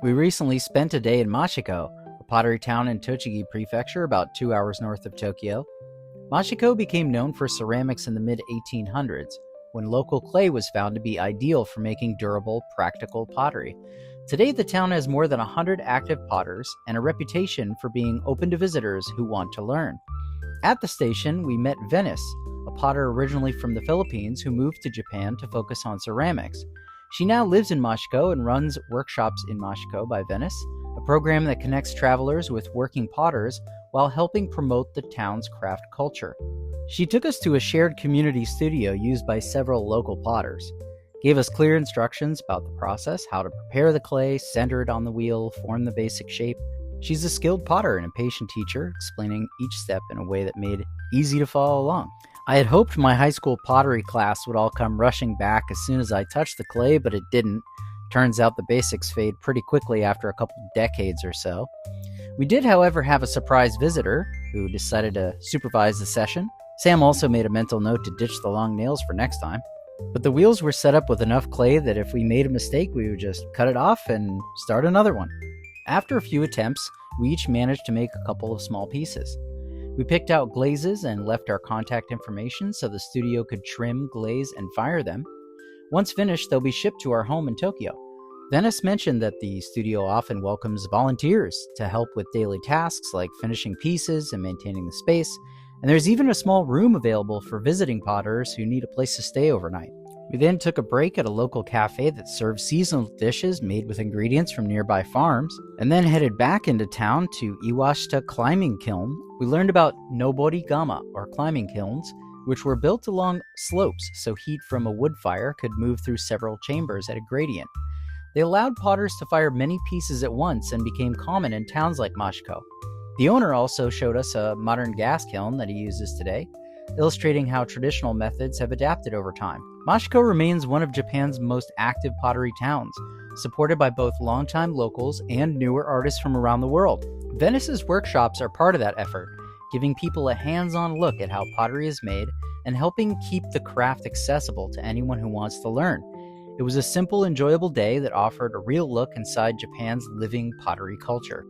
We recently spent a day in Mashiko, a pottery town in Tochigi Prefecture about 2 hours north of Tokyo. Mashiko became known for ceramics in the mid-1800s, when local clay was found to be ideal for making durable, practical pottery. Today, the town has more than 100 active potters and a reputation for being open to visitors who want to learn. At the station, we met Venice, a potter originally from the Philippines who moved to Japan to focus on ceramics. She now lives in Mashiko and runs Workshops in Mashiko by Venice, a program that connects travelers with working potters while helping promote the town's craft culture. She took us to a shared community studio used by several local potters, gave us clear instructions about the process, how to prepare the clay, center it on the wheel, form the basic shape. She's a skilled potter and a patient teacher, explaining each step in a way that made it easy to follow along. I had hoped my high school pottery class would all come rushing back as soon as I touched the clay, but it didn't. Turns out the basics fade pretty quickly after a couple decades or so. We did, however, have a surprise visitor who decided to supervise the session. Sam also made a mental note to ditch the long nails for next time. But the wheels were set up with enough clay that if we made a mistake, we would just cut it off and start another one. After a few attempts, we each managed to make a couple of small pieces. We picked out glazes and left our contact information so the studio could trim, glaze, and fire them. Once finished, they'll be shipped to our home in Tokyo. Venice mentioned that the studio often welcomes volunteers to help with daily tasks like finishing pieces and maintaining the space, and there's even a small room available for visiting potters who need a place to stay overnight. We then took a break at a local cafe that serves seasonal dishes made with ingredients from nearby farms, and then headed back into town to Iwashita Climbing Kiln. We learned about noborigama, or climbing kilns, which were built along slopes so heat from a wood fire could move through several chambers at a gradient. They allowed potters to fire many pieces at once and became common in towns like Mashiko. The owner also showed us a modern gas kiln that he uses today, illustrating how traditional methods have adapted over time. Mashiko remains one of Japan's most active pottery towns, supported by both longtime locals and newer artists from around the world. Venice's workshops are part of that effort, giving people a hands-on look at how pottery is made and helping keep the craft accessible to anyone who wants to learn. It was a simple, enjoyable day that offered a real look inside Japan's living pottery culture.